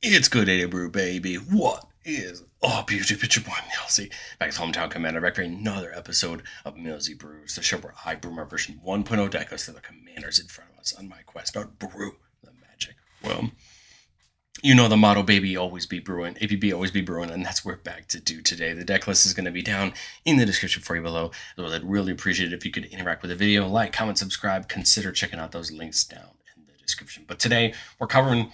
It's good day, brew, baby. What is up, YouTube? It's your boy Millsy, back to Hometown Commander, back for another episode of Millsy Brews, the show where I brew my version 1.0 deck lists of the commanders in front of us on my quest to brew the magic. Well, you know the motto, baby, always be brewing. APB, always be brewing, and that's what we're back to do today. The deck list is going to be down in the description for you below. I'd really appreciate it if you could interact with the video, like, comment, subscribe, consider checking out those links down in the description. But today, we're covering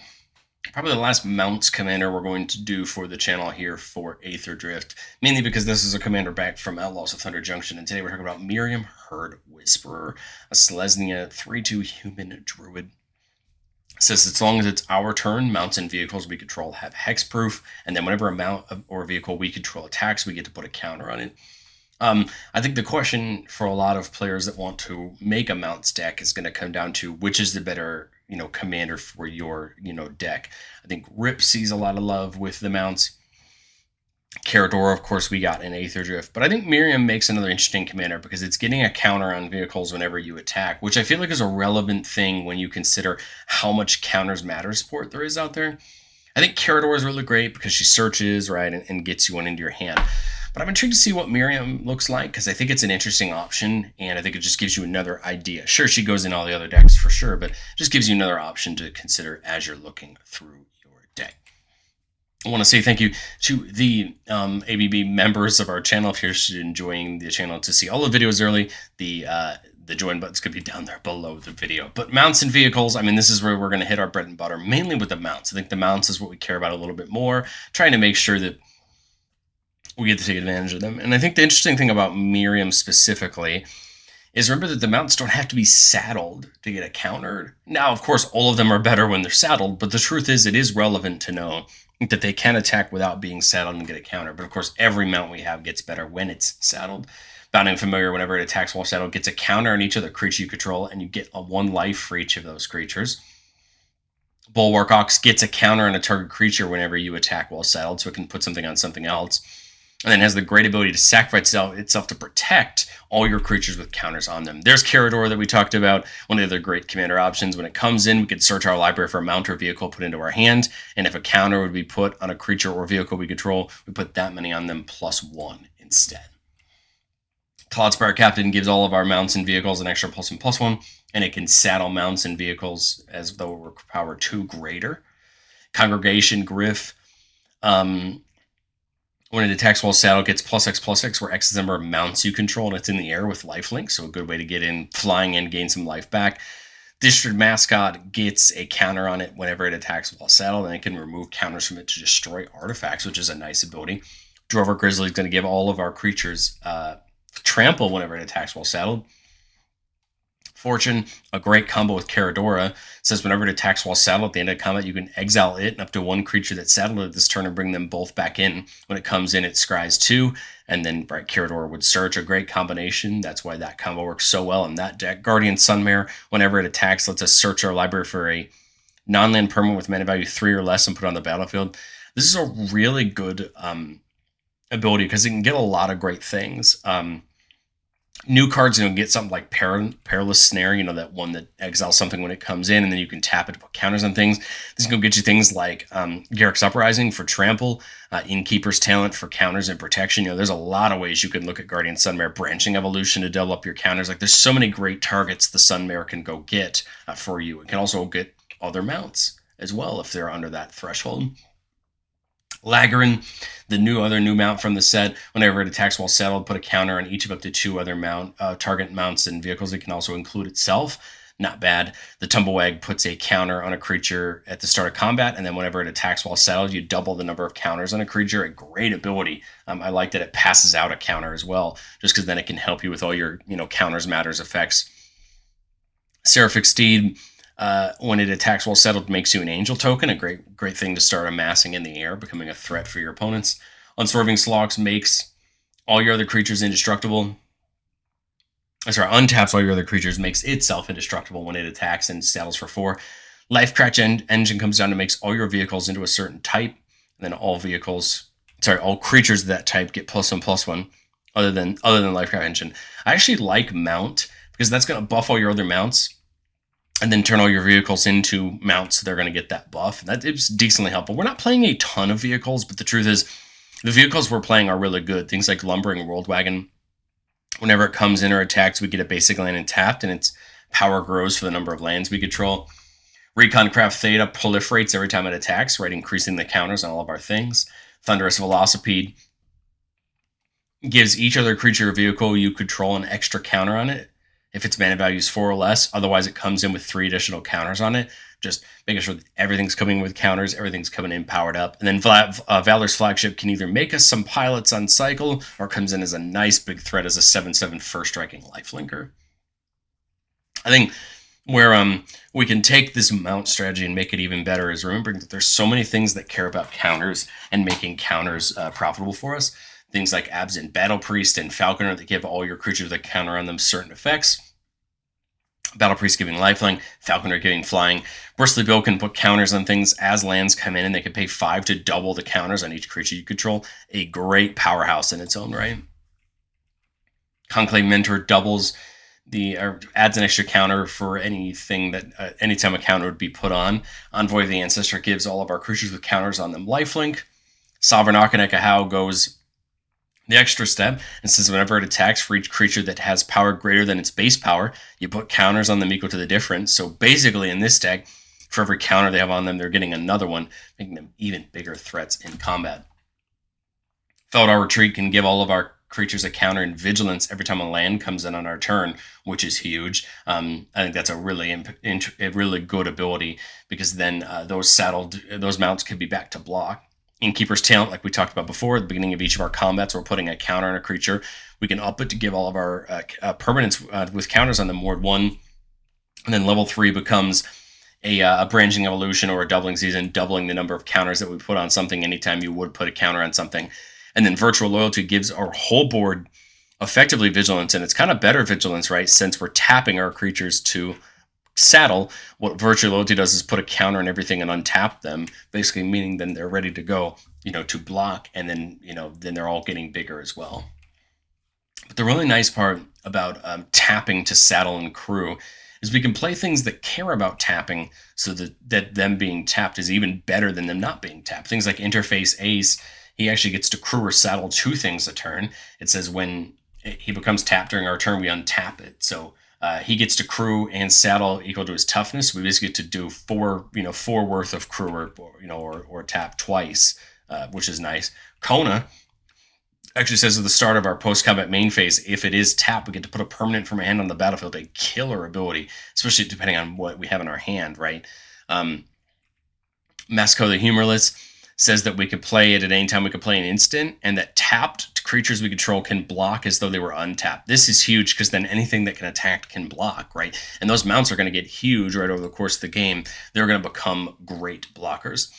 probably the last mounts commander we're going to do for the channel here for Aether Drift, mainly because this is a commander back from Outlaws of Thunder Junction, and today we're talking about Miriam Herd Whisperer, a Selesnya 3/2 human druid. It says as long as it's our turn, mounts and vehicles we control have hexproof, and then whenever a mount or vehicle we control attacks, we get to put a counter on it. I think the question for a lot of players that want to make a mounts deck is going to come down to which is the better, commander for your, deck. I think Rip sees a lot of love with the mounts. Caradora, of course, we got in Aether Drift, but I think Miriam makes another interesting commander because it's getting a counter on vehicles whenever you attack, which I feel like is a relevant thing when you consider how much counters matter support there is out there. I think Caradora is really great because she searches, right, and gets you one into your hand. But I'm intrigued to see what Miriam looks like because I think it's an interesting option, and I think it just gives you another idea. Sure, she goes in all the other decks for sure, but it just gives you another option to consider as you're looking through your deck. I want to say thank you to the ABB members of our channel. If you're enjoying the channel, to see all the videos early, the join button's going to be down there below the video. But mounts and vehicles, I mean, this is where we're going to hit our bread and butter, mainly with the mounts. I think the mounts is what we care about a little bit more, trying to make sure that we get to take advantage of them. And I think the interesting thing about Miriam specifically is remember that the mounts don't have to be saddled to get a counter. Now, of course, all of them are better when they're saddled, but the truth is it is relevant to know that they can attack without being saddled and get a counter. But of course, every mount we have gets better when it's saddled. Bounding Familiar, whenever it attacks while saddled, gets a counter on each of the creature you control, and you get a 1 life for each of those creatures. Bulwark Ox gets a counter on a target creature whenever you attack while saddled, so it can put something on something else. And then has the great ability to sacrifice itself to protect all your creatures with counters on them. There's Carador that we talked about, one of the other great commander options. When it comes in, we can search our library for a mount or vehicle put into our hand, and if a counter would be put on a creature or vehicle we control, we put that many on them +1 instead. Cloudspire Captain gives all of our mounts and vehicles an extra +1/+1, and it can saddle mounts and vehicles as though it were power 2 greater. Congregation Griff, when it attacks while saddled, gets +X/+X, where X is the number of mounts you control, and it's in the air with lifelink, so a good way to get in flying and gain some life back. District Mascot gets a counter on it whenever it attacks while saddled, and it can remove counters from it to destroy artifacts, which is a nice ability. Drover Grizzly is going to give all of our creatures trample whenever it attacks while saddled. Fortune, a great combo with Caradora, says whenever it attacks while saddled at the end of combat, you can exile it and up to 1 creature that's saddled at this turn and bring them both back in. When it comes in, it scries 2, and then Caradora would search. A great combination. That's why that combo works so well in that deck. Guardian Sunmare, whenever it attacks, lets us search our library for a non-land permanent with mana value 3 or less and put it on the battlefield. This is a really good ability because it can get a lot of great things. New cards, get something like Perilous Snare, that one that exiles something when it comes in, and then you can tap it to put counters on things. This is going to get you things like Garrick's Uprising for trample, Innkeeper's Talent for counters and protection. There's a lot of ways you can look at Guardian Sunmare. Branching Evolution to double up your counters. Like, there's so many great targets the Sunmare can go get for you. It can also get other mounts as well if they're under that threshold. Lagrin, the other new mount from the set, whenever it attacks while saddled, put a counter on each of up to 2 other target mounts and vehicles. It can also include itself. Not bad. The Tumblewag puts a counter on a creature at the start of combat, and then whenever it attacks while saddled, you double the number of counters on a creature. A great ability. I like that it passes out a counter as well, just because then it can help you with all your counters, matters, effects. Seraphic Steed, when it attacks while settled, makes you an angel token, a great thing to start amassing in the air, becoming a threat for your opponents. Unswerving Slox makes all your other creatures indestructible. Untaps all your other creatures, makes itself indestructible when it attacks and saddles for 4. Life Cratch Engine comes down to makes all your vehicles into a certain type, and then all creatures of that type get +1/+1, other than Life Cratch Engine. I actually like Mount because that's going to buff all your other mounts. and then turn all your vehicles into mounts so they're going to get that buff. And that is decently helpful. We're not playing a ton of vehicles, but the truth is the vehicles we're playing are really good. Things like Lumbering World Wagon, whenever it comes in or attacks, we get a basic land and tapped, and its power grows for the number of lands we control. Recon Craft Theta proliferates every time it attacks, right, increasing the counters on all of our things. Thunderous Velocipede gives each other creature or vehicle you control an extra counter on it if its mana value is 4 or less. Otherwise, it comes in with 3 additional counters on it. Just making sure that everything's coming with counters, everything's coming in powered up. And then Valor's Flagship can either make us some pilots on cycle or comes in as a nice big threat as a 7/7 first striking lifelinker. I think where we can take this mount strategy and make it even better is remembering that there's so many things that care about counters and making counters profitable for us. Things like Absent Battle Priest and Falconer that give all your creatures that counter on them certain effects. Battle Priest giving lifelink, Falconer giving flying. Bristly Bill can put counters on things as lands come in, and they can pay 5 to double the counters on each creature you control. A great powerhouse in its own right. Conclave Mentor doubles adds an extra counter for anything that anytime a counter would be put on. Envoy of the Ancestor gives all of our creatures with counters on them lifelink. Sovereign Akanekahau goes the extra step and says whenever it attacks for each creature that has power greater than its base power, you put counters on them equal to the difference. So basically in this deck, for every counter they have on them, they're getting another one, making them even bigger threats in combat. Feldar Retreat can give all of our creatures a counter in vigilance every time a land comes in on our turn, which is huge. I think that's a really good ability because then those mounts could be back to block. Innkeeper's Talent, like we talked about before, at the beginning of each of our combats, we're putting a counter on a creature. We can up it to give all of our permanents with counters on them, Ward 1. And then level 3 becomes a branching evolution or a doubling season, doubling the number of counters that we put on something anytime you would put a counter on something. And then Virtual Loyalty gives our whole board effectively vigilance, and it's kind of better vigilance, right? Since we're tapping our creatures to saddle, what Virtual Loyalty does is put a counter on everything and untap them, basically meaning then they're ready to go, to block, and then, then they're all getting bigger as well. But the really nice part about tapping to saddle and crew is we can play things that care about tapping so that them being tapped is even better than them not being tapped. Things like Interface Ace, he actually gets to crew or saddle 2 things a turn. It says when he becomes tapped during our turn, we untap it. So he gets to crew and saddle equal to his toughness. We basically get to do 4 worth of crew or tap twice, which is nice. Kona actually says at the start of our post-combat main phase, if it is tapped, we get to put a permanent from a hand on the battlefield, a killer ability, especially depending on what we have in our hand, right? Masco the Humorless says that we could play it at any time we could play an instant, and that tapped creatures we control can block as though they were untapped. This is huge because then anything that can attack can block, right? And those mounts are going to get huge right over the course of the game. They're going to become great blockers.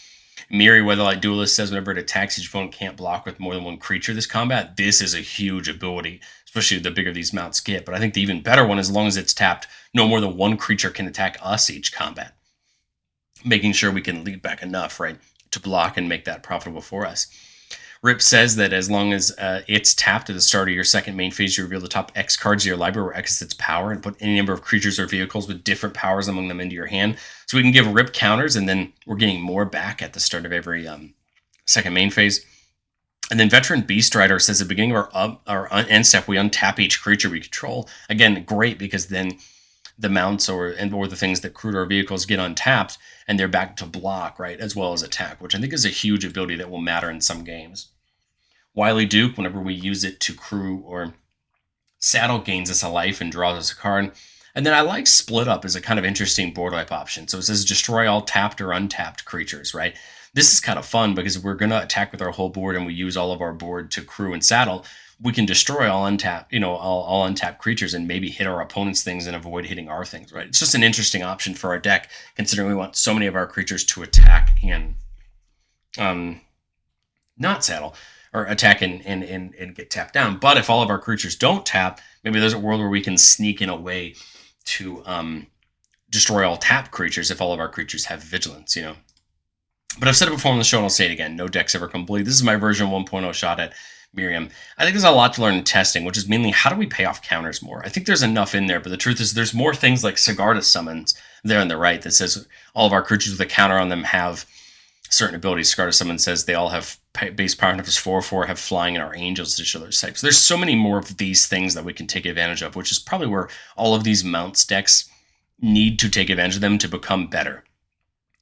Miriam Weatherlight Duelist says whenever it attacks, each opponent can't block with more than 1 creature this combat. This is a huge ability, especially the bigger these mounts get. But I think the even better one, as long as it's tapped, no more than 1 creature can attack us each combat, making sure we can lead back enough, right, to block and make that profitable for us. Rip says that as long as it's tapped at the start of your second main phase, you reveal the top X cards of your library where X is its power and put any number of creatures or vehicles with different powers among them into your hand. So we can give Rip counters, and then we're getting more back at the start of every second main phase. And then Veteran Beast Rider says at the beginning of our end step, we untap each creature we control. Again, great, because then the mounts or the things that crew our vehicles get untapped, and they're back to block, right, as well as attack, which I think is a huge ability that will matter in some games. Wily Duke, whenever we use it to crew or saddle, gains us a life and draws us a card. And then I like Split Up as a kind of interesting board wipe option. So it says destroy all tapped or untapped creatures, right? This is kind of fun because we're going to attack with our whole board and we use all of our board to crew and saddle. We can destroy all untapped, all untapped creatures and maybe hit our opponent's things and avoid hitting our things, right? It's just an interesting option for our deck, considering we want so many of our creatures to attack and not saddle, or attack and get tapped down. But if all of our creatures don't tap, maybe there's a world where we can sneak in a way to destroy all tapped creatures if all of our creatures have vigilance, But I've said it before on the show, and I'll say it again. No deck's ever complete. This is my version 1.0 shot at Miriam. I think there's a lot to learn in testing, which is mainly how do we pay off counters more? I think there's enough in there, but the truth is there's more things like Sigarda summons there on the right that says all of our creatures with a counter on them have certain abilities. Sigarda summon says they all have base power numbers 4/4, have flying, and are angels to show their types. There's so many more of these things that we can take advantage of, which is probably where all of these mounts decks need to take advantage of them to become better.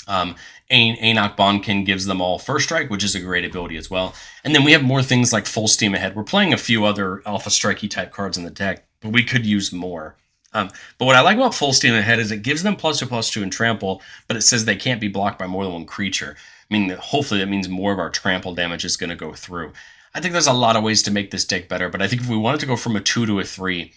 Anok Bonkin gives them all first strike, which is a great ability as well. And then we have more things like full steam ahead. We're playing a few other alpha strikey type cards in the deck, but we could use more. But what I like about full steam ahead is it gives them +2/+2 and trample, but it says they can't be blocked by more than one creature. I mean, hopefully that means more of our trample damage is going to go through. I think there's a lot of ways to make this deck better, but I think if we wanted to go from a 2 to a 3,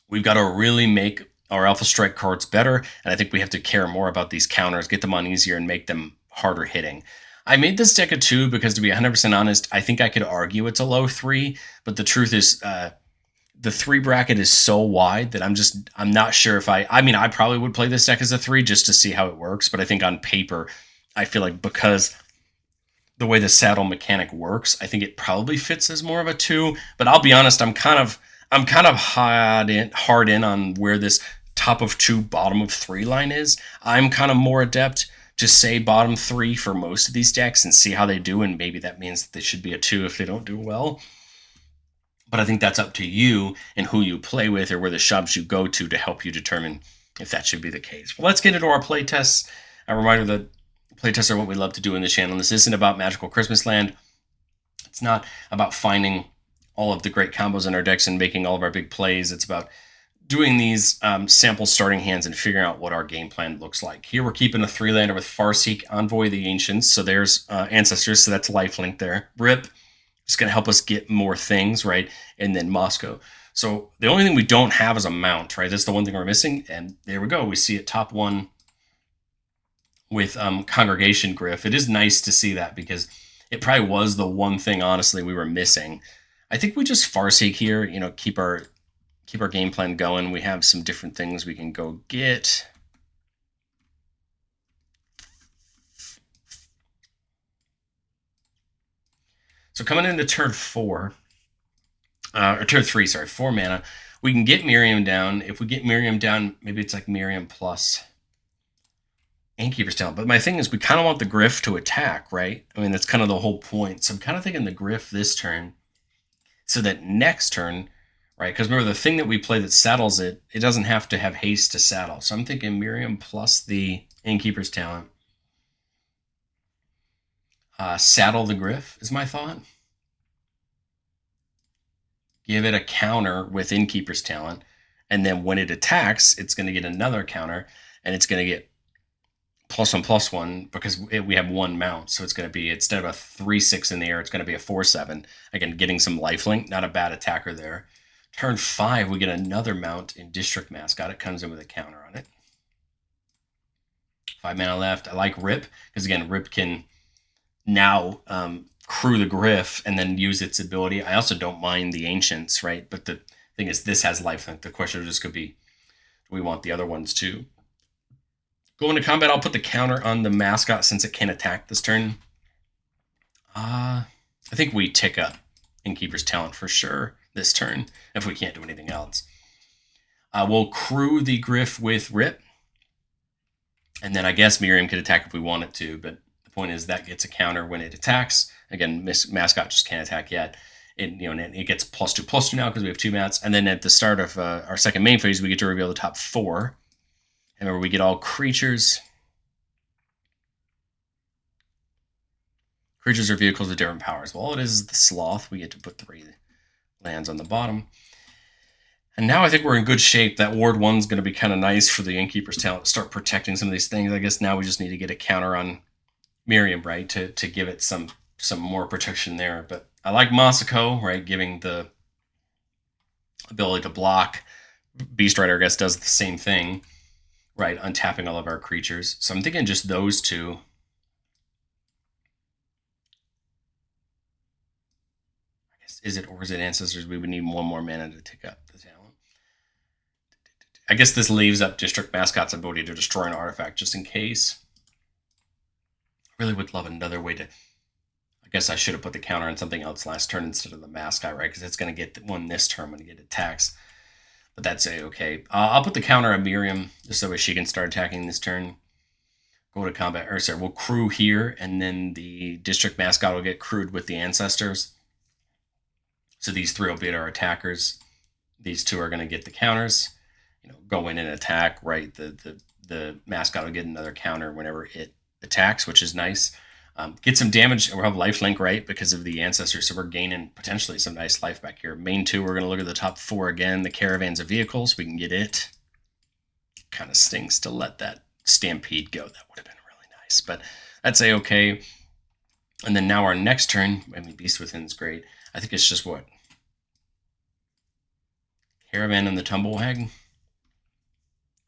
we've got to really make our Alpha Strike cards better, and I think we have to care more about these counters, get them on easier, and make them harder hitting. I made this deck a 2 because, to be 100% honest, I think I could argue it's a low 3, but the truth is the 3 bracket is so wide that I'm not sure if I probably would play this deck as a 3 just to see how it works, but I think on paper, I feel like because the way the saddle mechanic works, I think it probably fits as more of a 2, but I'll be honest, I'm kind of hard in on where this top of 2, bottom of 3 line is. I'm kind of more adept to say bottom 3 for most of these decks and see how they do, and maybe that means that they should be a 2 if they don't do well. But I think that's up to you and who you play with or where the shops you go to help you determine if that should be the case. Well, let's get into our playtests. A reminder that playtests are what we love to do in this channel. This isn't about Magical Christmas Land. It's not about finding all of the great combos in our decks and making all of our big plays. It's about doing these sample starting hands and figuring out what our game plan looks like. Here we're keeping a 3-lander with Farseek, Envoy of the Ancients. So there's Ancestors, so that's lifelink there. Rip, just going to help us get more things, right? And then Moscow. So the only thing we don't have is a mount, right? That's the one thing we're missing. And there we go. We see it top 1 with Congregation Griff. It is nice to see that because it probably was the one thing, honestly, we were missing. I think we just Farseek here, keep our game plan going. We have some different things we can go get. So coming into turn 4, or turn 3, sorry, 4 mana, we can get Miriam down. If we get Miriam down, maybe it's like Miriam plus Innkeeper's Talent. But my thing is we kind of want the Griff to attack, right? I mean, that's kind of the whole point. So I'm kind of thinking the Griff this turn, so that next turn, right? Because remember, the thing that we play that saddles it, it doesn't have to have haste to saddle. So I'm thinking Miriam plus the Innkeeper's Talent. Saddle the Griff is my thought. Give it a counter with Innkeeper's Talent. And then when it attacks, it's going to get another counter. And it's going to get +1/+1 because we have 1 mount. So it's going to be, instead of a 3/6 in the air, it's going to be a 4/7. Again, getting some lifelink, not a bad attacker there. Turn 5, we get another mount in District Mascot. It comes in with a counter on it. 5 mana left. I like Rip because, again, Rip can now crew the Griff and then use its ability. I also don't mind the Ancients, right? But the thing is, this has lifelink. The question just could be, do we want the other ones too? Going to combat, I'll put the counter on the Mascot since it can attack this turn. I think we tick up Innkeeper's Talent for sure this turn if we can't do anything else. We'll crew the Griff with Rip. And then I guess Miriam could attack if we want it to, but the point is that gets a counter when it attacks. Again, Mascot just can't attack yet. It gets +2/+2 now because we have 2 mats. And then at the start of our second main phase, we get to reveal the top 4. And remember, we get all creatures. Creatures or vehicles with different powers. Well, all it is the Sloth. We get to put 3 lands on the bottom. And now I think we're in good shape. That Ward 1's going to be kind of nice for the Innkeeper's Talent to start protecting some of these things. I guess now we just need to get a counter on Miriam, right, to give it some more protection there. But I like Masako, right, giving the ability to block. Beast Rider, I guess, does the same thing, right, untapping all of our creatures. So I'm thinking just those 2. I guess, is it Ancestors? We would need 1 more mana to tick up the talent. I guess this leaves up District Mascot's ability to destroy an artifact just in case. I really would love another way to, guess I should have put the counter on something else last turn instead of the mascot, right? Because it's going to get one this turn when it get attacks. But that's okay. I'll put the counter on Miriam just so she can start attacking this turn. Go to combat, or sorry, we'll crew here, and then the district mascot will get crewed with the ancestors. So these three will be our attackers. These two are going to get the counters. Go in and attack. Right, the mascot will get another counter whenever it attacks, which is nice. Get some damage. We'll have lifelink, right, because of the ancestors, so we're gaining potentially some nice life back here. Main two, we're going to look at the top four again. The caravans of vehicles, we can get it. Kind of stings to let that stampede go. That would have been really nice, but that's okay. And then now our next turn, I mean, Beast Within is great. I think it's just what? Caravan and the Tumblewag.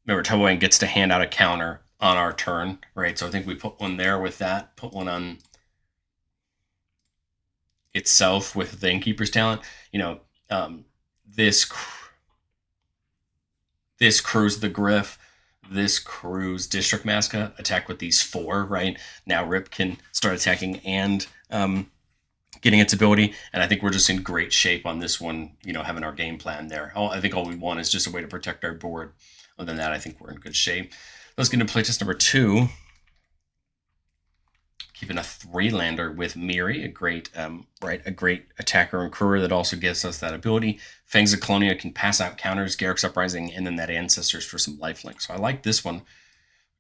Remember, Tumblewag gets to hand out a counter on our turn, right? So I think we put one there with that, put one on itself with the Innkeeper's talent. This crews the Griff, this crews District Mascot, attack with these four, right? Now Rip can start attacking and getting its ability, and I think we're just in great shape on this one, having our game plan there. I think all we want is just a way to protect our board. Other than that, I think we're in good shape. Let's get into playtest number 2. Keeping a 3-lander with Miri, a great attacker and crewer that also gives us that ability. Fangs of Colonia can pass out counters, Garrick's Uprising, and then that Ancestors for some lifelink. So I like this one.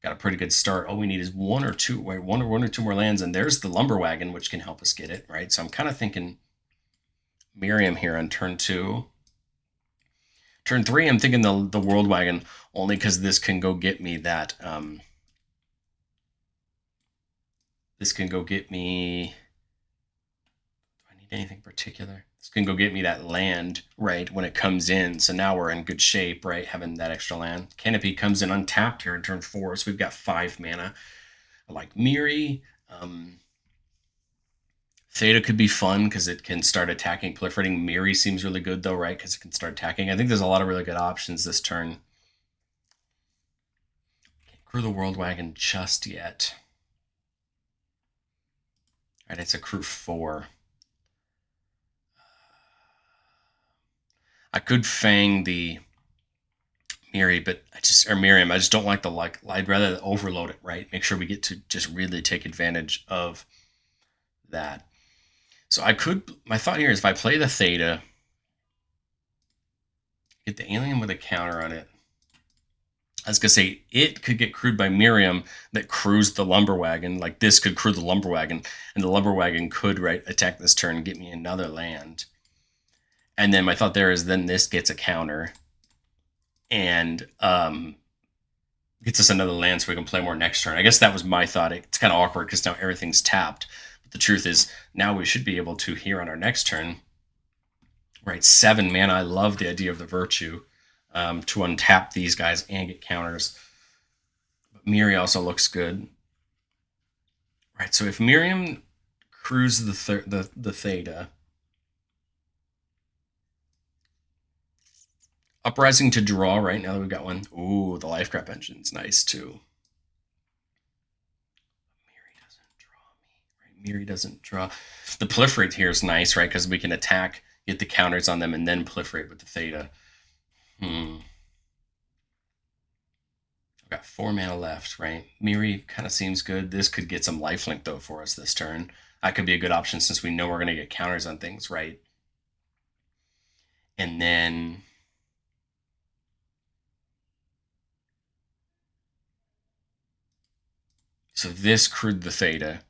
Got a pretty good start. All we need is one or two more lands, and there's the Lumber Wagon, which can help us get it, right? So I'm kind of thinking Miriam here on turn 2. Turn 3, I'm thinking the World Wagon, only because this can go get me that... This can go get me... Do I need anything particular? This can go get me that land, right, when it comes in. So now we're in good shape, right, having that extra land. Canopy comes in untapped here in turn 4, so we've got 5 mana. I like Miri. Theta could be fun because it can start attacking, proliferating. Miri seems really good, though, right, because it can start attacking. I think there's a lot of really good options this turn. Can't crew the World Wagon just yet. All right, it's a crew 4. I could Fang the Miriam, I just don't like I'd rather overload it, right? Make sure we get to just really take advantage of that. So my thought here is if I play the Theta, get the alien with a counter on it. I was going to say, it could get crewed by Miriam that crews the Lumber Wagon. Like, this could crew the Lumber Wagon, and the Lumber Wagon could, right, attack this turn and get me another land. And then my thought there is then this gets a counter and gets us another land so we can play more next turn. I guess that was my thought. It's kind of awkward because now everything's tapped. But the truth is, now we should be able to, here on our next turn, right, 7 mana. I love the idea of the Virtue. To untap these guys and get counters. But Miri also looks good. Right, so if Miriam crews the Theta, Uprising to draw, right, now that we've got one. Ooh, the Life Grab Engine's nice, too. Miri doesn't draw me, right? Miri doesn't draw. The Proliferate here is nice, right, because we can attack, get the counters on them, and then Proliferate with the Theta. I've got 4 mana left, right? Miri kind of seems good. This could get some lifelink, though, for us this turn. That could be a good option since we know we're going to get counters on things, right? And then... So this crewed the Theta.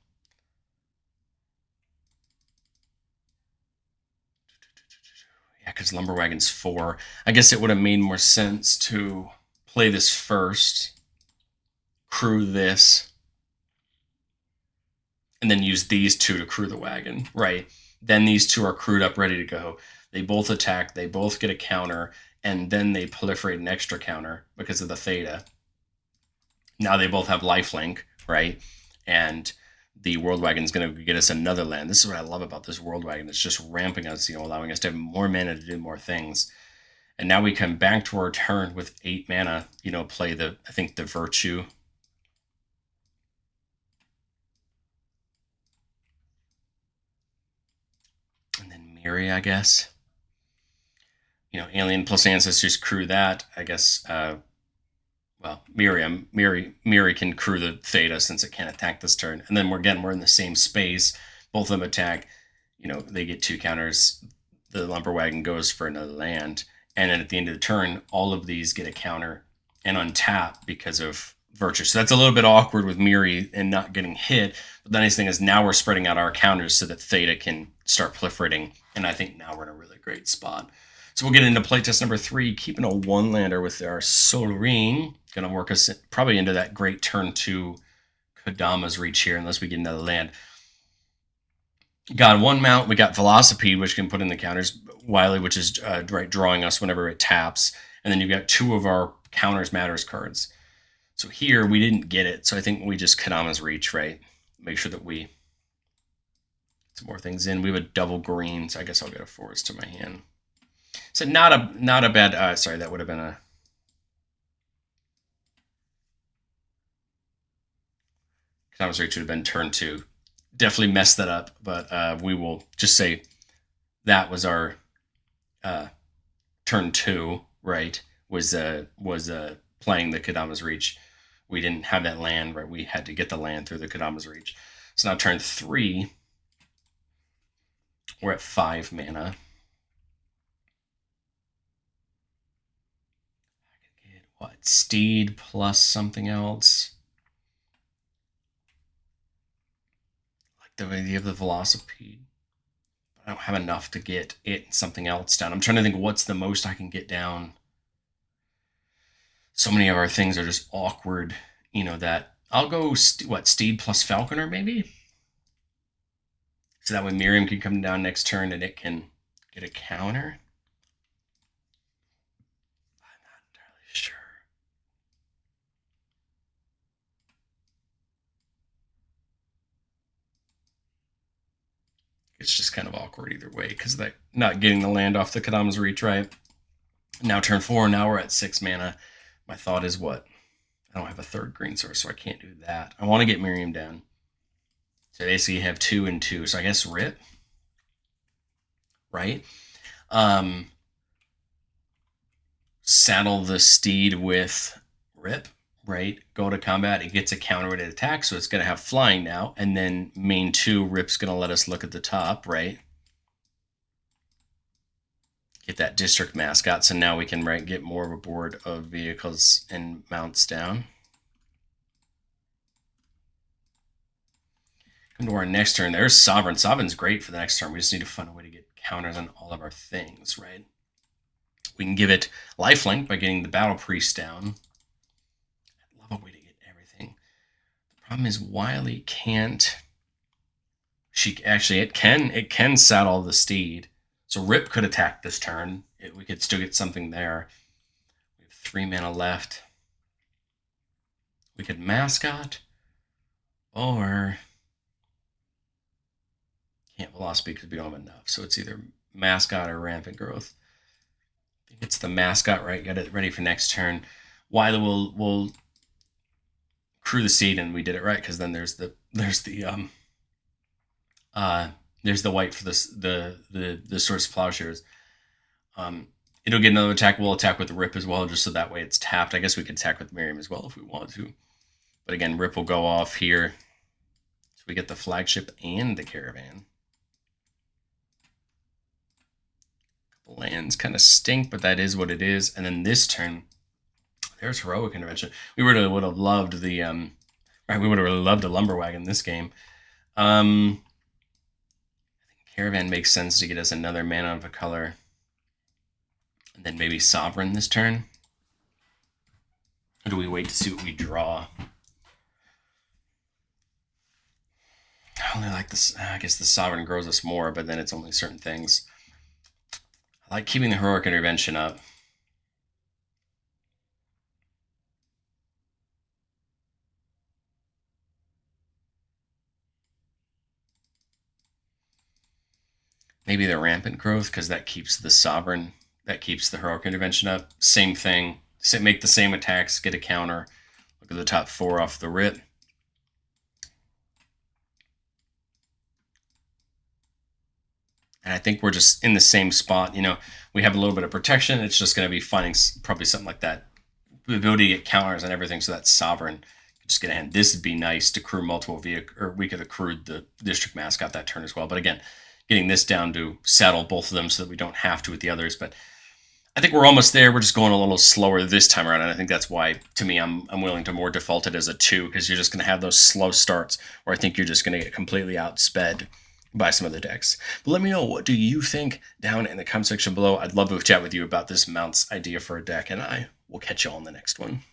Yeah, because Lumber Wagon's 4. I guess it would have made more sense to play this first, crew this, and then use these two to crew the wagon, right? Then these two are crewed up, ready to go. They both attack, they both get a counter, and then they proliferate an extra counter because of the Theta. Now they both have lifelink, right? And the World Wagon is going to get us another land. This is what I love about this World Wagon. It's just ramping us, allowing us to have more mana to do more things. And now we come back to our turn with 8 mana, play I think the Virtue. Miri, I guess. You know, Alien plus Ancestors crew that. I guess, well, Miri can crew the Theta since it can't attack this turn. And then we're in the same space. Both of them attack. You know, they get 2 counters. The Lumber Wagon goes for another land. And then at the end of the turn, all of these get a counter and untap because of Virtue. So that's a little bit awkward with Miri and not getting hit. But the nice thing is now we're spreading out our counters so that Theta can start proliferating. And I think now we're in a really great spot. So we'll get into playtest number 3, keeping a 1-lander with our Solring. Going to work us probably into that great turn 2 Kodama's Reach here, unless we get another land. Got 1 mount. We got Velocipede, which can put in the counters. Wily, which is drawing us whenever it taps. And then you've got 2 of our counters matters cards. So here, we didn't get it. So I think we just Kodama's Reach, right? Make sure that we get some more things in. We have a double green, so I guess I'll get a forest to my hand. So not a bad. Sorry, that would have been a. Kodama's Reach would have been turn 2. Definitely messed that up, but we will just say that was our turn 2. Right? Was playing the Kodama's Reach. We didn't have that land, right? We had to get the land through the Kodama's Reach. So now turn 3. We're at 5 mana. What? Steed plus something else. Like the idea of the Velocipede. I don't have enough to get it something else down. I'm trying to think what's the most I can get down. So many of our things are just awkward, you know, that I'll go, Steed plus Falconer maybe? So that way Miriam can come down next turn and it can get a counter. I'm not entirely sure. It's just kind of awkward either way because that not getting the land off the Kodama's Reach, right? Now turn 4, now we're at 6 mana. My thought is what? I don't have a 3rd green source, so I can't do that. I want to get Miriam down. So basically you have 2 and 2. So I guess Rip. Right? Saddle the Steed with Rip. Right? Go to combat. It gets a counter when it attacks, so it's going to have flying now. And then main 2, Rip's going to let us look at the top, right? Get that district mascot, so now we can get more of a board of vehicles and mounts down. Come to our next turn. There's Sovereign. Sovereign's great for the next turn. We just need to find a way to get counters on all of our things, right? We can give it lifelink by getting the Battle Priest down. I love a way to get everything. The problem is Wily can't. It can saddle the Steed. So Rip could attack this turn. We could still get something there. We have 3 mana left. We could Mascot. Or... can't Velocipede because we don't have enough. So it's either Mascot or Rampant Growth. I think it's the Mascot, right? Got it ready for next turn. Wily will crew the Seed, and we did it right because then there's the white for the Swords Plowshares. It'll get another attack. We'll attack with the Rip as well, just so that way it's tapped. I guess we could attack with Miriam as well if we want to. But again, Rip will go off here. So we get the Flagship and the Caravan. Lands kind of stink, but that is what it is. And then this turn, there's Heroic Intervention. We would have loved the we would have really loved a Lumber Wagon this game. I think Caravan makes sense to get us another mana of a color. And then maybe Sovereign this turn. Or do we wait to see what we draw? I only like this. I guess the Sovereign grows us more, but then it's only certain things. I like keeping the Heroic Intervention up. Maybe the Rampant Growth, because that keeps the Sovereign, that keeps the Heroic Intervention up. Same thing. Make the same attacks, get a counter. Look at the top 4 off the rip. And I think we're just in the same spot. We have a little bit of protection. It's just going to be finding probably something like that. The ability to get counters and everything, so that's sovereign. Just get ahead. This would be nice to crew multiple vehicle, or we could have crewed the district mascot that turn as well. But again, getting this down to settle both of them so that we don't have to with the others. But I think we're almost there. We're just going a little slower this time around, and I think that's why, to me, I'm willing to more default it as a 2, because you're just going to have those slow starts where I think you're just going to get completely outsped by some of the decks. But let me know, what do you think down in the comment section below. I'd love to chat with you about this mounts idea for a deck, and I will catch you all in the next one.